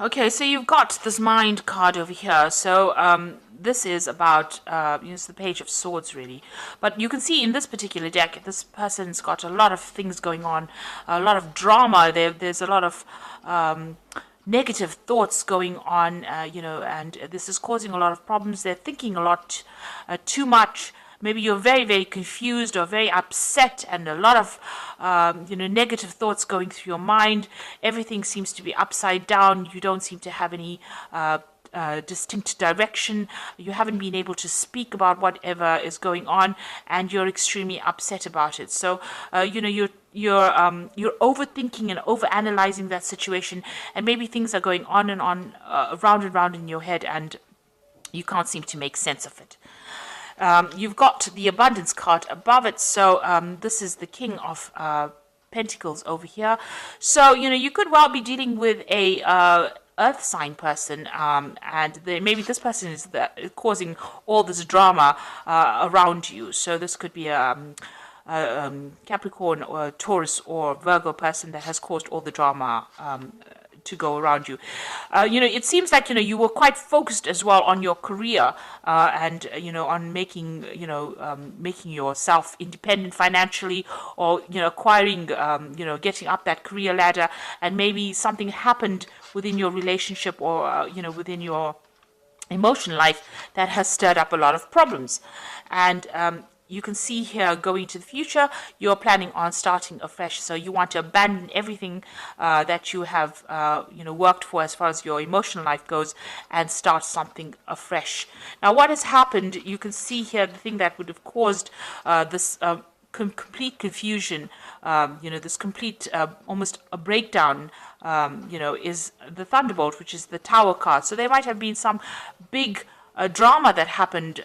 Okay, so you've got this mind card over here. So this is about it's the Page of Swords, really. But you can see in this particular deck, this person's got a lot of things going on, a lot of drama. There's a lot of negative thoughts going on, and this is causing a lot of problems. They're thinking a lot, too much. Maybe you're very, very confused or very upset, and a lot of, negative thoughts going through your mind. Everything seems to be upside down. You don't seem to have any distinct direction. You haven't been able to speak about whatever is going on, and you're extremely upset about it. So, you're overthinking and overanalyzing that situation, and maybe things are going on round and round in your head, and you can't seem to make sense of it. You've got the abundance card above it. So this is the King of Pentacles over here. So, you could well be dealing with a earth sign person, and maybe this person is causing all this drama around you. So this could be Capricorn or Taurus or Virgo person that has caused all the drama to go around you. It seems like, you were quite focused as well on your career, and, on making, making yourself independent financially, or, acquiring, getting up that career ladder, and maybe something happened within your relationship, or, within your emotional life that has stirred up a lot of problems. And you can see here, going to the future, you're planning on starting afresh. So you want to abandon everything that you have, worked for as far as your emotional life goes, and start something afresh. Now, what has happened, you can see here, the thing that would have caused this complete confusion, this complete, almost a breakdown, is the Thunderbolt, which is the Tower card. So there might have been some big drama that happened,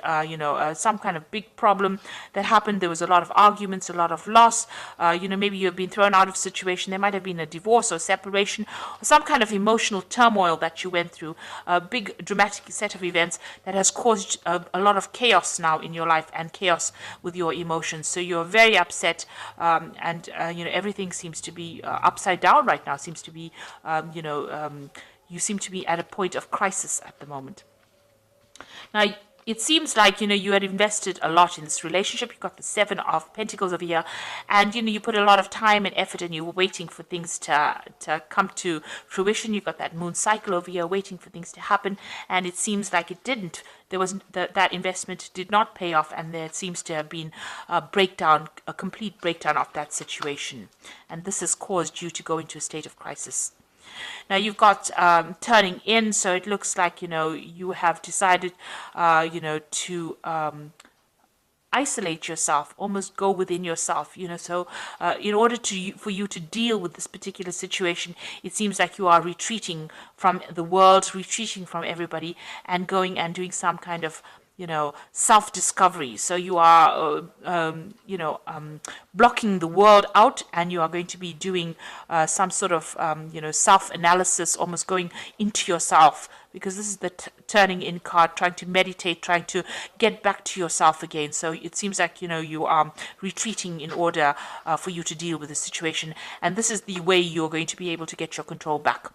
some kind of big problem that happened. There was a lot of arguments, a lot of loss. Maybe you've been thrown out of a situation. There might have been a divorce or separation, or some kind of emotional turmoil that you went through, a big dramatic set of events that has caused a lot of chaos now in your life, and chaos with your emotions. So you're very upset, and everything seems to be upside down right now. Seems to be, you seem to be at a point of crisis at the moment. Now, it seems like, you had invested a lot in this relationship. You got the Seven of Pentacles over here, and, you put a lot of time and effort, and you were waiting for things to come to fruition. You got that moon cycle over here, waiting for things to happen, and it seems like it didn't. There was that investment did not pay off, and there seems to have been a breakdown, a complete breakdown of that situation. And this has caused you to go into a state of crisis. Now, you've got turning in, so it looks like, you have decided, to isolate yourself, almost go within yourself, so in order for you to deal with this particular situation, it seems like you are retreating from the world, retreating from everybody, and going and doing some kind of self-discovery. So you are, blocking the world out, and you are going to be doing some sort of, self-analysis, almost going into yourself, because this is the turning in card, trying to meditate, trying to get back to yourself again. So it seems like, you are retreating in order for you to deal with the situation. And this is the way you're going to be able to get your control back,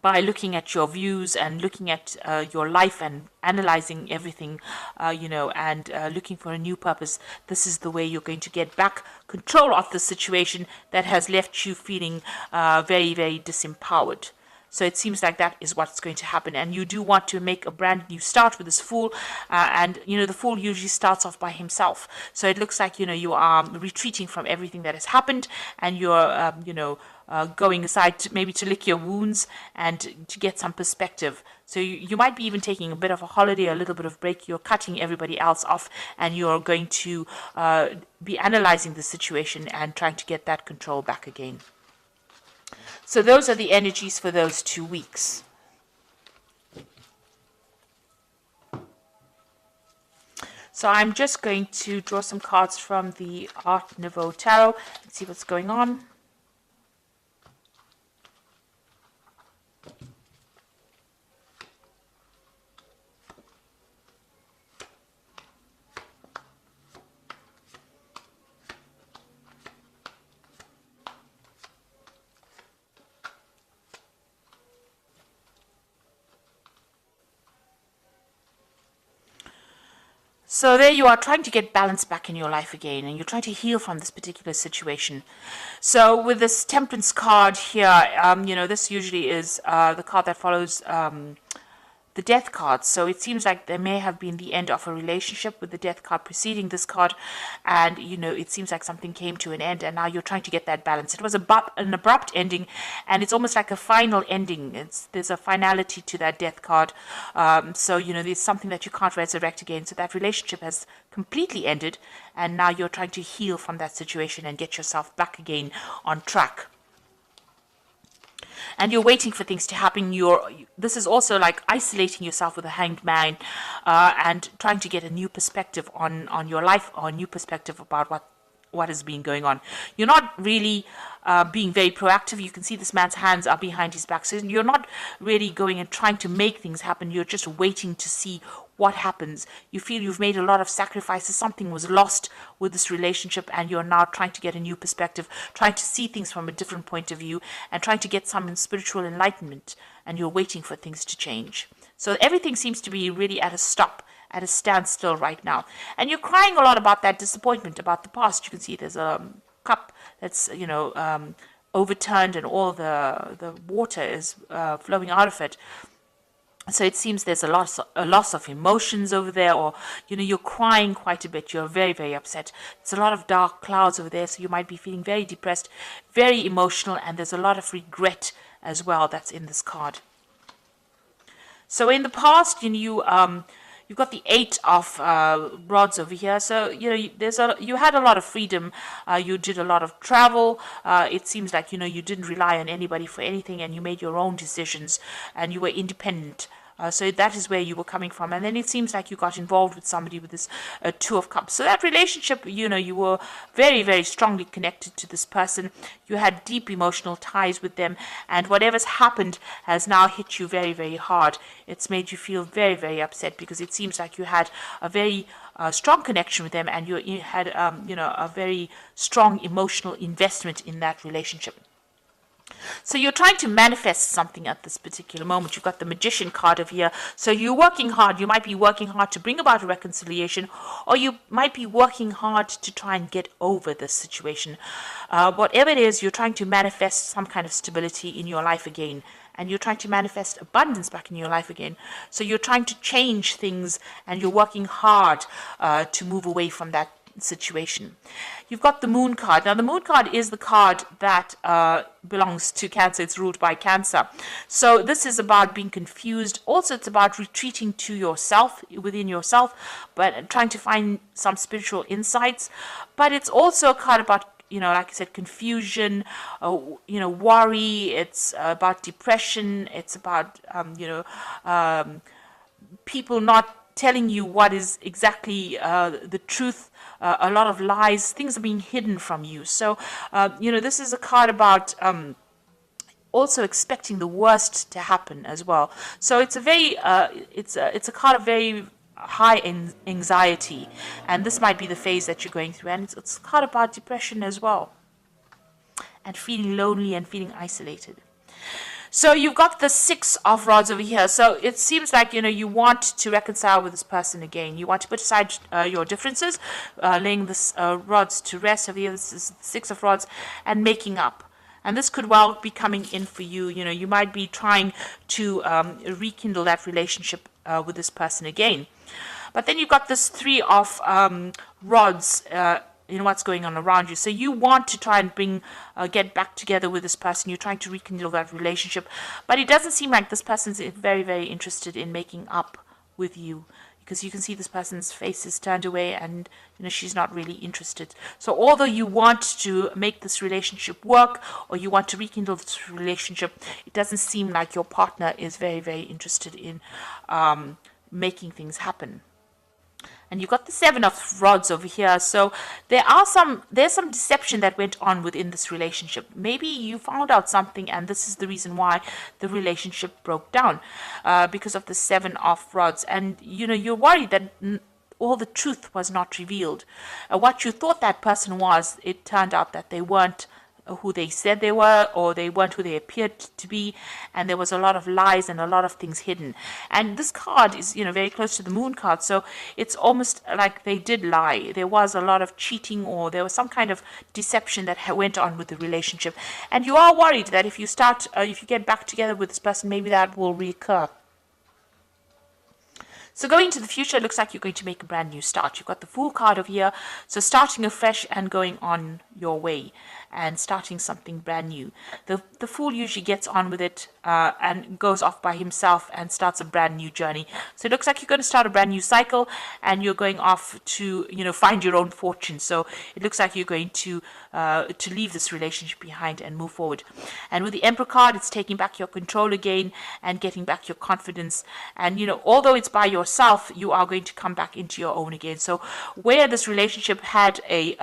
by looking at your views and looking at your life and analyzing everything, and looking for a new purpose. This is the way you're going to get back control of the situation that has left you feeling very, very disempowered. So it seems like that is what's going to happen. And you do want to make a brand new start with this Fool. And, the Fool usually starts off by himself. So it looks like, you are retreating from everything that has happened, and you're, going aside maybe to lick your wounds and to get some perspective. So you might be even taking a bit of a holiday, a little bit of break. You're cutting everybody else off, and you're going to be analyzing the situation and trying to get that control back again. So those are the energies for those 2 weeks. So I'm just going to draw some cards from the Art Nouveau Tarot and see what's going on. So there you are trying to get balance back in your life again, and you're trying to heal from this particular situation. So with this Temperance card here, this usually is the card that follows the Death card. So it seems like there may have been the end of a relationship with the Death card preceding this card, and it seems like something came to an end, and now you're trying to get that balance. It was an abrupt ending, and it's almost like a final ending. There's a finality to that Death card. So there's something that you can't resurrect again. So that relationship has completely ended, and now you're trying to heal from that situation and get yourself back again on track. And you're waiting for things to happen. This is also like isolating yourself with a hanged man, and trying to get a new perspective on your life, or a new perspective about what has been going on. You're not really being very proactive. You can see this man's hands are behind his back. So you're not really going and trying to make things happen. You're just waiting to see what happens. You feel you've made a lot of sacrifices. Something was lost with this relationship, and you're now trying to get a new perspective, trying to see things from a different point of view, and trying to get some spiritual enlightenment, and you're waiting for things to change. So everything seems to be really at a stop, at a standstill right now. And you're crying a lot about that disappointment, about the past. You can see there's a cup that's, overturned, and all the water is flowing out of it. So it seems there's a loss of emotions over there, or, you're crying quite a bit. You're very, very upset. There's a lot of dark clouds over there, so you might be feeling very depressed, very emotional, and there's a lot of regret as well that's in this card. So in the past, you've got the 8 of rods over here. So you had a lot of freedom. You did a lot of travel. It seems like you didn't rely on anybody for anything, and you made your own decisions, and you were independent. So that is where you were coming from. And then it seems like you got involved with somebody with this 2 of Cups. So that relationship, you were very, very strongly connected to this person. You had deep emotional ties with them. And whatever's happened has now hit you very, very hard. It's made you feel very, very upset, because it seems like you had a very strong connection with them, and you had, a very strong emotional investment in that relationship. So you're trying to manifest something at this particular moment. You've got the Magician card over here. So you're working hard. You might be working hard to bring about a reconciliation, or you might be working hard to try and get over this situation. Whatever it is, you're trying to manifest some kind of stability in your life again. And you're trying to manifest abundance back in your life again. So you're trying to change things, and you're working hard to move away from that situation. You've got the Moon card. Now, the Moon card is the card that belongs to Cancer. It's ruled by Cancer. So this is about being confused. Also, it's about retreating to yourself, within yourself, but trying to find some spiritual insights. But it's also a card about, like I said, confusion, worry. It's about depression. It's about, people not telling you what is exactly the truth. A lot of lies. Things are being hidden from you. So, this is a card about also expecting the worst to happen as well. So it's a very, it's a card of very high anxiety, and this might be the phase that you're going through. And it's a card about depression as well, and feeling lonely and feeling isolated. So you've got the 6 of rods over here. So it seems like, you want to reconcile with this person again. You want to put aside your differences, laying this rods to rest over here. This is 6 of rods, and making up. And this could well be coming in for you. You might be trying to rekindle that relationship with this person again. But then you've got this 3 of rods, what's going on around you. So you want to try and get back together with this person. You're trying to rekindle that relationship, but it doesn't seem like this person's very, very interested in making up with you, because you can see this person's face is turned away, and she's not really interested. So although you want to make this relationship work, or you want to rekindle this relationship, it doesn't seem like your partner is very, very interested in making things happen. And you've got the 7 of rods over here. So there's some deception that went on within this relationship. Maybe you found out something, and this is the reason why the relationship broke down, because of the 7 of rods. And you're worried that all the truth was not revealed. What you thought that person was, it turned out that they weren't who they said they were, or they weren't who they appeared to be, and there was a lot of lies and a lot of things hidden. And this card is, very close to the moon card, so it's almost like they did lie. There was a lot of cheating, or there was some kind of deception that went on with the relationship, and you are worried that if you get back together with this person, maybe that will reoccur. So going into the future, it looks like you're going to make a brand new start. You've got the Fool card over here. So starting afresh and going on your way and starting something brand new. The Fool usually gets on with it and goes off by himself and starts a brand new journey. So it looks like you're going to start a brand new cycle and you're going off to, find your own fortune. So it looks like you're going to leave this relationship behind and move forward. And with the Emperor card, it's taking back your control again and getting back your confidence. And, although it's by yourself, you are going to come back into your own again. So where this relationship had a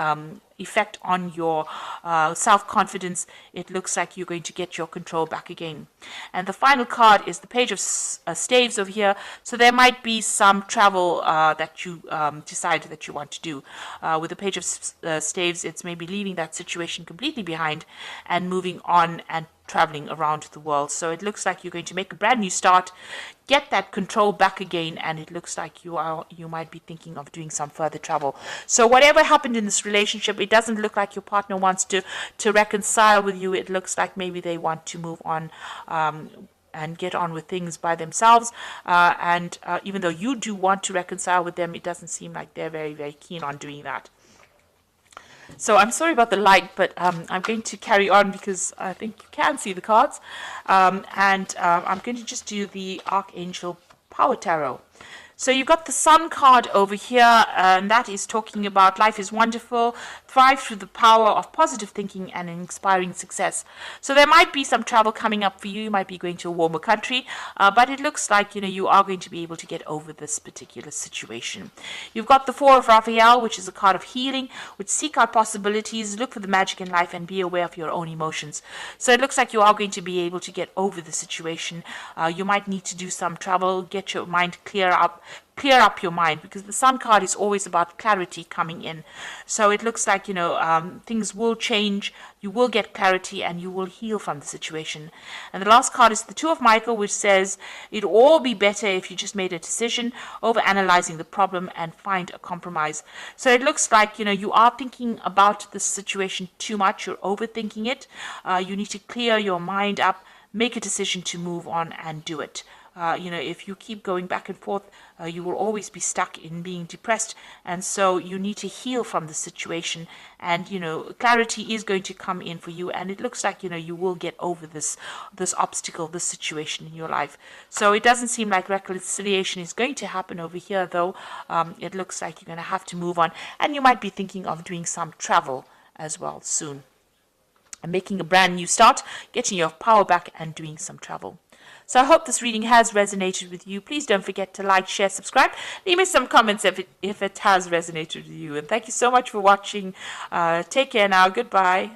effect on your self-confidence, it looks like you're going to get your control back again. And the final card is the Page of Staves over here. So there might be some travel that you decide that you want to do. With the Page of Staves, it's maybe leaving that situation completely behind and moving on and traveling around the world. So it looks like you're going to make a brand new start, get that control back again, and it looks like you might be thinking of doing some further travel. So whatever happened in this relationship, it doesn't look like your partner wants to reconcile with you. It looks like maybe they want to move on and get on with things by themselves. And even though you do want to reconcile with them, it doesn't seem like they're very, very keen on doing that. So I'm sorry about the light, but I'm going to carry on because I think you can see the cards. I'm going to just do the Archangel Power Tarot. So you've got the Sun card over here, and that is talking about life is wonderful, thrive through the power of positive thinking and inspiring success. So there might be some travel coming up for you. You might be going to a warmer country, but it looks like, you are going to be able to get over this particular situation. You've got the Four of Raphael, which is a card of healing, which seek out possibilities, look for the magic in life, and be aware of your own emotions. So it looks like you are going to be able to get over the situation. You might need to do some travel, get your mind clear up your mind, because the Sun card is always about clarity coming in. So it looks like, things will change, you will get clarity, and you will heal from the situation. And the last card is the Two of Michael, which says it'd all be better if you just made a decision over analyzing the problem and find a compromise. So it looks like, you are thinking about the situation too much, you're overthinking it. You need to clear your mind up, make a decision to move on and do it. If you keep going back and forth, you will always be stuck in being depressed. And so you need to heal from the situation. And, clarity is going to come in for you. And it looks like, you will get over this obstacle, this situation in your life. So it doesn't seem like reconciliation is going to happen over here, though. It looks like you're going to have to move on. And you might be thinking of doing some travel as well soon. And making a brand new start, getting your power back and doing some travel. So I hope this reading has resonated with you. Please don't forget to like, share, subscribe. Leave me some comments if it has resonated with you. And thank you so much for watching. Take care now. Goodbye.